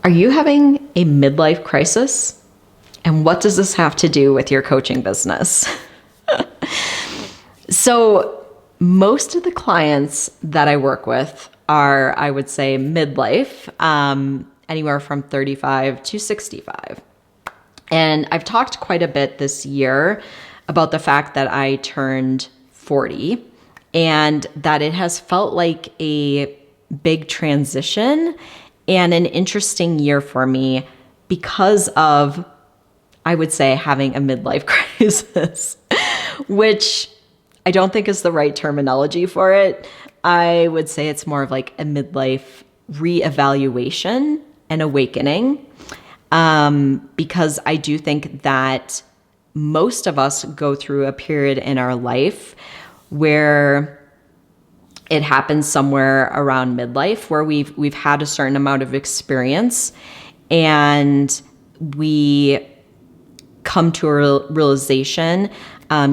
Are you having a midlife crisis? And what does this have to do with your coaching business? So most of the clients that I work with are, I would say, midlife, anywhere from 35 to 65. And I've talked quite a bit this year about the fact that I turned 40 and that it has felt like a big transition and an interesting year for me because of, I would say, having a midlife crisis, which I don't think is the right terminology for it. I would say it's more of like a midlife reevaluation and awakening, because I do think that most of us go through a period in our life where it happens somewhere around midlife, where we've had a certain amount of experience and we come to a realization,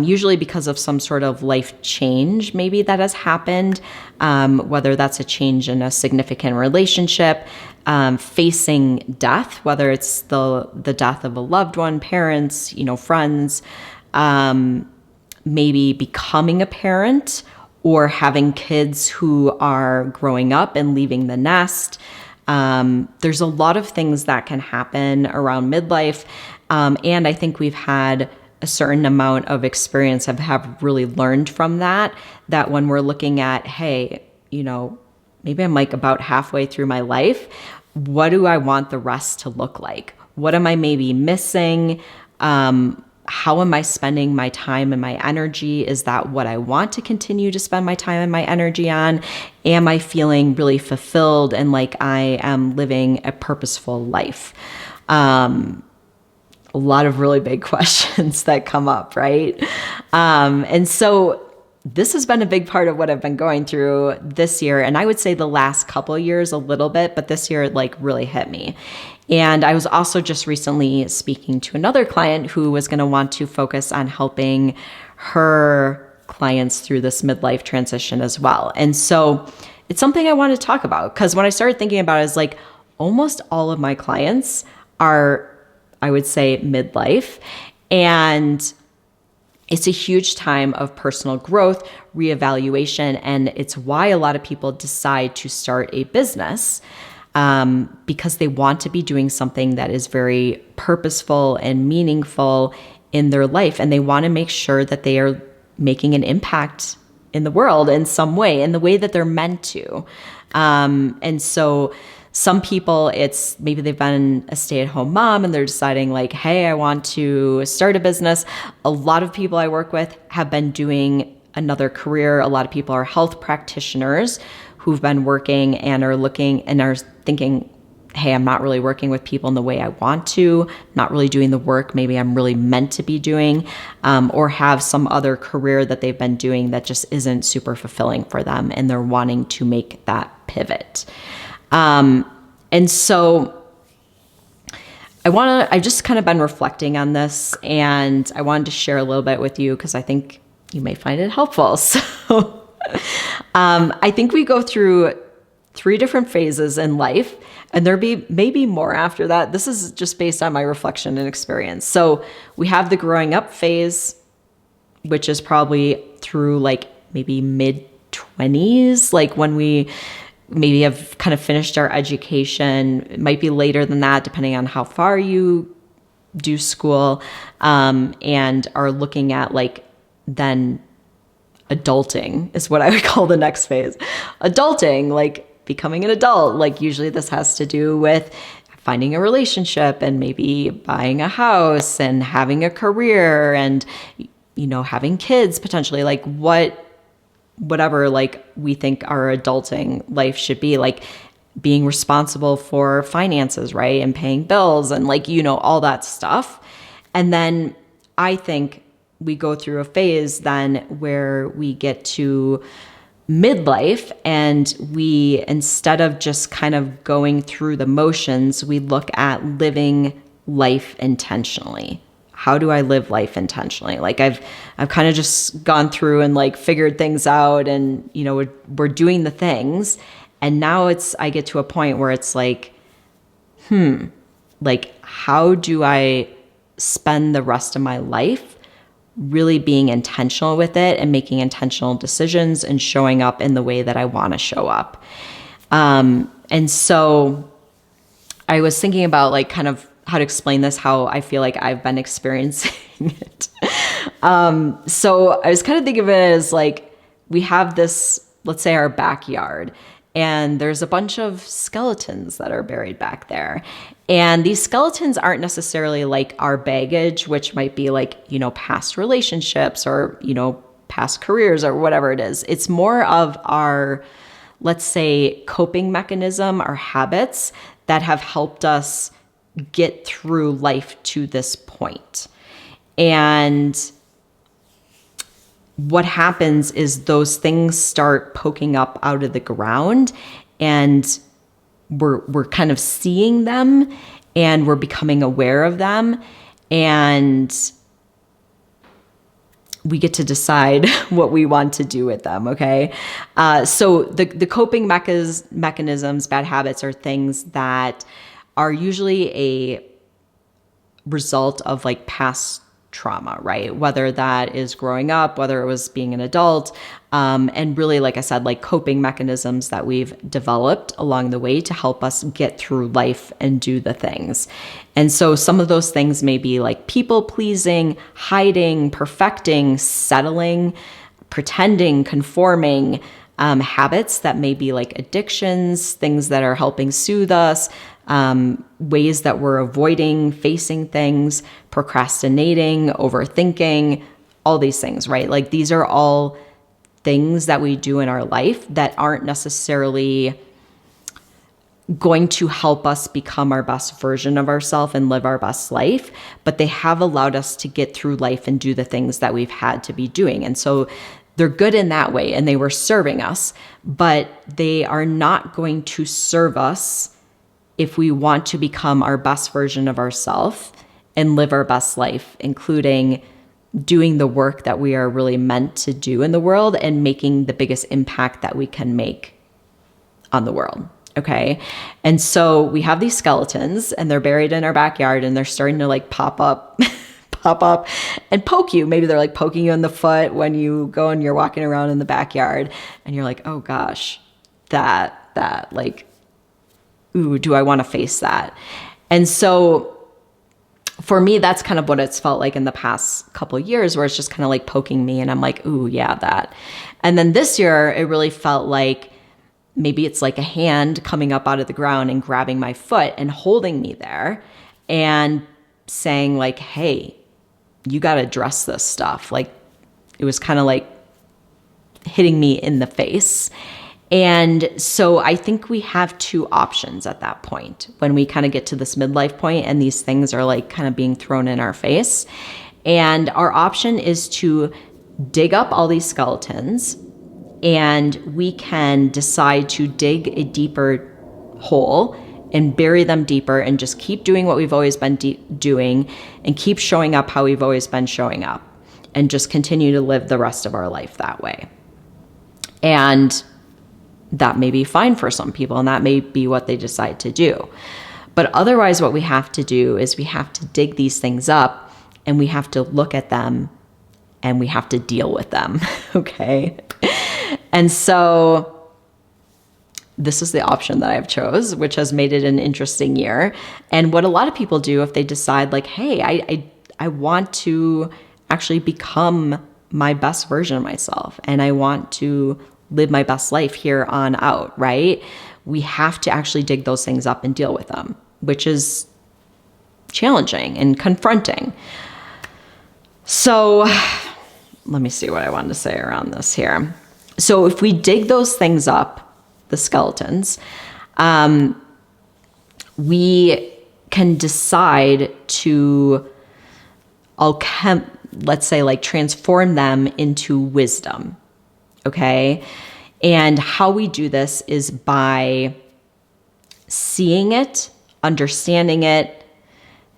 usually because of some sort of life change maybe that has happened, whether that's a change in a significant relationship, facing death, whether it's the death of a loved one, parents, friends, maybe becoming a parent or having kids who are growing up and leaving the nest. There's a lot of things that can happen around midlife. And I think we've had a certain amount of experience, have really learned from that when we're looking at, hey, maybe I'm like about halfway through my life. What do I want the rest to look like? What am I maybe missing? How am I spending my time and my energy? Is that what I want to continue to spend my time and my energy on? Am I feeling really fulfilled and like I am living a purposeful life? A lot of really big questions that come up, right? And so this has been a big part of what I've been going through this year. And I would say the last couple of years a little bit, but this year it like really hit me. And I was also just recently speaking to another client who was going to want to focus on helping her clients through this midlife transition as well. And so it's something I want to talk about, because when I started thinking about it, it's like almost all of my clients are, I would say, midlife. And it's a huge time of personal growth, reevaluation, and it's why a lot of people decide to start a business, because they want to be doing something that is very purposeful and meaningful in their life. And they want to make sure that they are making an impact in the world in some way, in the way that they're meant to. And so some people, it's maybe they've been a stay-at-home mom and they're deciding like, hey, I want to start a business. A lot of people I work with have been doing another career. A lot of people are health practitioners who've been working and are looking and are thinking, hey, I'm not really working with people in the way I want to, not really doing the work maybe I'm really meant to be doing, or have some other career that they've been doing that just isn't super fulfilling for them, and they're wanting to make that pivot. And so I've just kind of been reflecting on this, and I wanted to share a little bit with you because I think you may find it helpful. So, I think we go through 3 different phases in life, and there be maybe more after that. This is just based on my reflection and experience. So we have the growing up phase, which is probably through like maybe mid-20s, like when we maybe have kind of finished our education. It might be later than that, depending on how far you do school, and are looking at like then adulting is what I would call the next phase. Adulting, like becoming an adult. Like usually this has to do with finding a relationship and maybe buying a house and having a career and, having kids potentially, like whatever like we think our adulting life should be, like being responsible for finances, right? And paying bills and like, all that stuff. And then I think we go through a phase then where we get to midlife, and we, instead of just kind of going through the motions, we look at living life intentionally. How do I live life intentionally? Like I've kind of just gone through and like figured things out, and we're doing the things, and now I get to a point where it's like, like, how do I spend the rest of my life really being intentional with it and making intentional decisions and showing up in the way that I want to show up. And so I was thinking about like kind of how to explain this, how I feel like I've been experiencing it. So I was kind of thinking of it as like, we have this, let's say our backyard, and there's a bunch of skeletons that are buried back there. And these skeletons aren't necessarily like our baggage, which might be like, you know, past relationships or, you know, past careers or whatever it is. It's more of our, let's say, coping mechanism or habits that have helped us get through life to this point. And what happens is those things start poking up out of the ground, and we're kind of seeing them, and we're becoming aware of them, and we get to decide what we want to do with them. Okay. So the coping mechanisms, bad habits, are things that are usually a result of like past trauma, right? Whether that is growing up, whether it was being an adult, and really, like I said, like coping mechanisms that we've developed along the way to help us get through life and do the things. And so some of those things may be like people pleasing, hiding, perfecting, settling, pretending, conforming, habits that may be like addictions, things that are helping soothe us, ways that we're avoiding facing things, procrastinating, overthinking, all these things, right? Like these are all things that we do in our life that aren't necessarily going to help us become our best version of ourselves and live our best life, but they have allowed us to get through life and do the things that we've had to be doing. And so they're good in that way, and they were serving us, but they are not going to serve us if we want to become our best version of ourselves and live our best life, including doing the work that we are really meant to do in the world and making the biggest impact that we can make on the world. Okay. And so we have these skeletons, and they're buried in our backyard, and they're starting to like pop up and poke you. Maybe they're like poking you in the foot when you go and you're walking around in the backyard, and you're like, oh gosh, that like, ooh, do I want to face that? And so for me, that's kind of what it's felt like in the past couple of years, where it's just kind of like poking me, and I'm like, ooh, yeah, that. And then this year, it really felt like maybe it's like a hand coming up out of the ground and grabbing my foot and holding me there and saying like, hey, you got to address this stuff. Like it was kind of like hitting me in the face. And so I think we have two options at that point when we kind of get to this midlife point and these things are like kind of being thrown in our face. And our option is to dig up all these skeletons, and we can decide to dig a deeper hole and bury them deeper and just keep doing what we've always been doing and keep showing up how we've always been showing up and just continue to live the rest of our life that way. And that may be fine for some people, and that may be what they decide to do. But otherwise, what we have to do is we have to dig these things up, and we have to look at them, and we have to deal with them, okay? And so this is the option that I've chose, which has made it an interesting year. And what a lot of people do if they decide like, hey, I want to actually become my best version of myself, and I want to live my best life here on out, right? We have to actually dig those things up and deal with them, which is challenging and confronting. So let me see what I wanted to say around this here. So if we dig those things up, the skeletons, we can decide to, let's say, like transform them into wisdom. Okay. And how we do this is by seeing it, understanding it,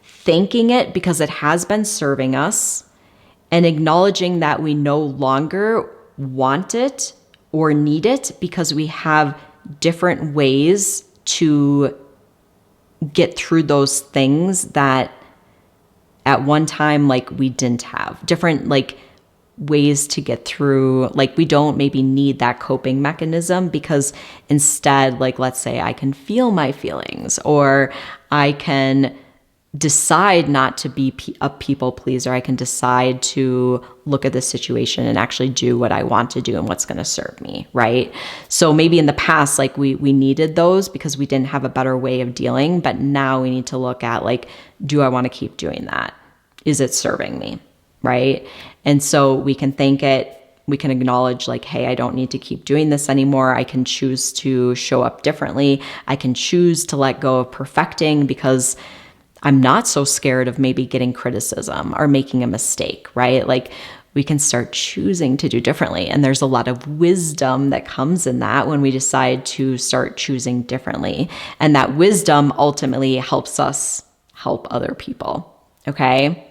thanking it because it has been serving us, and acknowledging that we no longer want it or need it because we have different ways to get through those things that at one time, like, we didn't have different, like, ways to get through. Like, we don't maybe need that coping mechanism, because instead, like, let's say I can feel my feelings, or I can decide not to be a people pleaser. I can decide to look at the situation and actually do what I want to do and what's going to serve me, right? So maybe in the past, like, we needed those because we didn't have a better way of dealing, but now we need to look at, like, do I want to keep doing that? Is it serving me, right? And so we can thank it. We can acknowledge, like, hey, I don't need to keep doing this anymore. I can choose to show up differently. I can choose to let go of perfecting, because I'm not so scared of maybe getting criticism or making a mistake, right? Like, we can start choosing to do differently. And there's a lot of wisdom that comes in that when we decide to start choosing differently. And that wisdom ultimately helps us help other people, okay?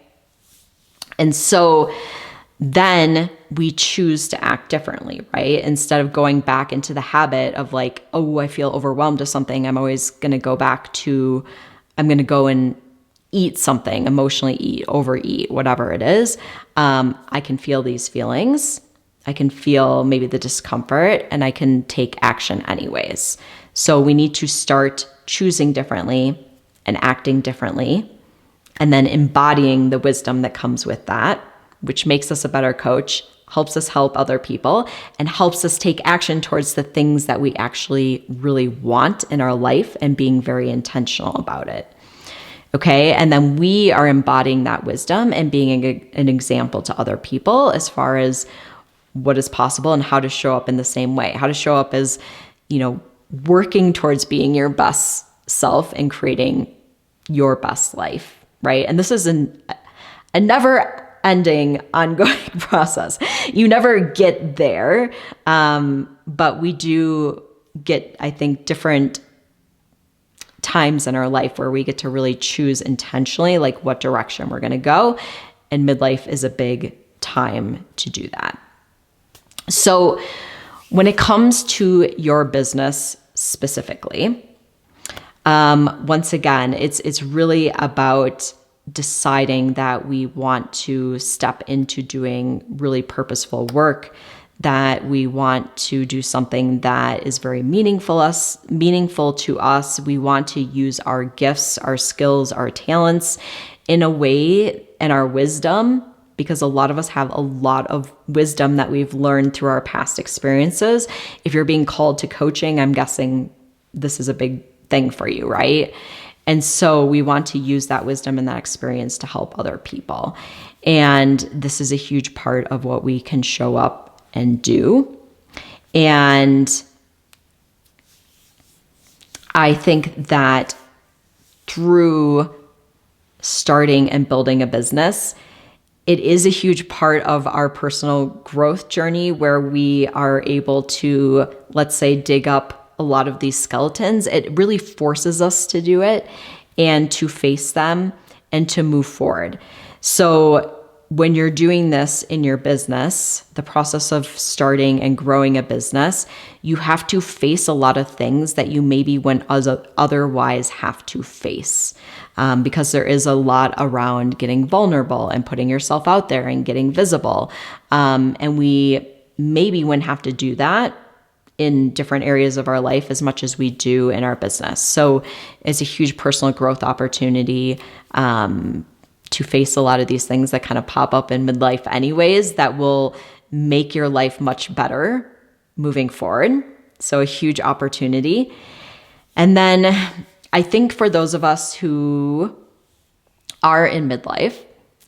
And so then we choose to act differently, right? Instead of going back into the habit of, like, oh, I feel overwhelmed with something, I'm always going to go back to, I'm going to go and eat something, emotionally eat, overeat, whatever it is. I can feel these feelings. I can feel maybe the discomfort, and I can take action anyways. So we need to start choosing differently and acting differently, and then embodying the wisdom that comes with that, which makes us a better coach, helps us help other people, and helps us take action towards the things that we actually really want in our life, and being very intentional about it. Okay. And then we are embodying that wisdom and being an example to other people as far as what is possible and how to show up in the same way, how to show up as, working towards being your best self and creating your best life. Right. And this is a never ending, ongoing process. You never get there. But we do get, I think, different times in our life where we get to really choose intentionally, like, what direction we're going to go. And midlife is a big time to do that. So when it comes to your business specifically, once again, it's really about deciding that we want to step into doing really purposeful work, that we want to do something that is very meaningful to us. We want to use our gifts, our skills, our talents in a way, and our wisdom, because a lot of us have a lot of wisdom that we've learned through our past experiences. If you're being called to coaching, I'm guessing this is a big thing for you, right? And so we want to use that wisdom and that experience to help other people. And this is a huge part of what we can show up and do. And I think that through starting and building a business, it is a huge part of our personal growth journey, where we are able to, let's say, dig up a lot of these skeletons. It really forces us to do it and to face them and to move forward. So when you're doing this in your business, the process of starting and growing a business, you have to face a lot of things that you maybe wouldn't otherwise have to face, because there is a lot around getting vulnerable and putting yourself out there and getting visible. And we maybe wouldn't have to do that in different areas of our life as much as we do in our business. So it's a huge personal growth opportunity, to face a lot of these things that kind of pop up in midlife anyways, that will make your life much better moving forward. So a huge opportunity. And then I think for those of us who are in midlife,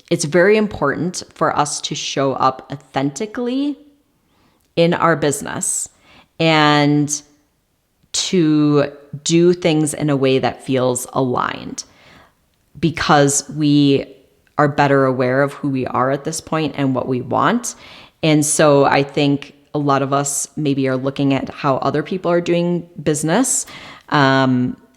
it's very important for us to show up authentically in our business and to do things in a way that feels aligned, because we are better aware of who we are at this point and what we want. And so I think a lot of us maybe are looking at how other people are doing business,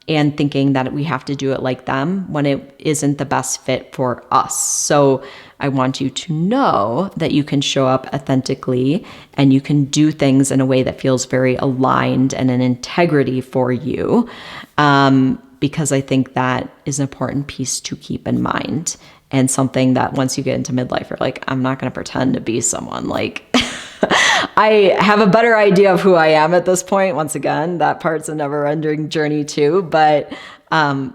and thinking that we have to do it like them when it isn't the best fit for us. So I want you to know that you can show up authentically and you can do things in a way that feels very aligned and an integrity for you. because I think that is an important piece to keep in mind, and something that once you get into midlife, you're like, I'm not going to pretend to be someone. Like, I have a better idea of who I am at this point. Once again, that part's a never-ending journey too, but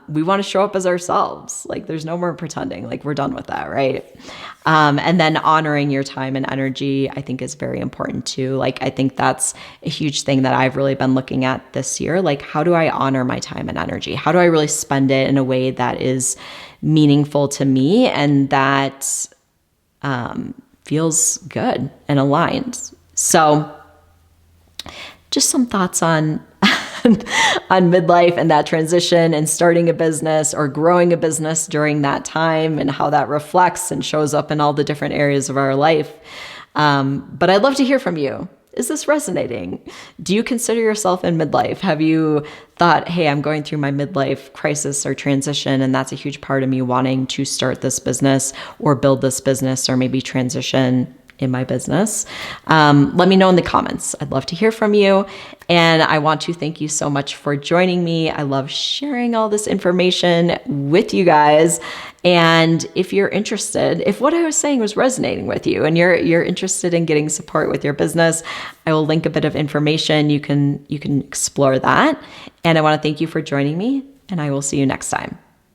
we want to show up as ourselves. Like, there's no more pretending. Like, we're done with that, right? And then honoring your time and energy, I think, is very important too. Like, I think that's a huge thing that I've really been looking at this year. Like, how do I honor my time and energy? How do I really spend it in a way that is meaningful to me and that feels good and aligned? So just some thoughts on midlife and that transition and starting a business or growing a business during that time, and how that reflects and shows up in all the different areas of our life. But I'd love to hear from you. Is this resonating? Do you consider yourself in midlife? Have you thought, hey, I'm going through my midlife crisis or transition, and that's a huge part of me wanting to start this business or build this business or maybe transition in my business? Let me know in the comments. I'd love to hear from you. And I want to thank you so much for joining me. I love sharing all this information with you guys. And if you're interested, if what I was saying was resonating with you and you're interested in getting support with your business, I will link a bit of information. You can explore that. And I want to thank you for joining me, and I will see you next time.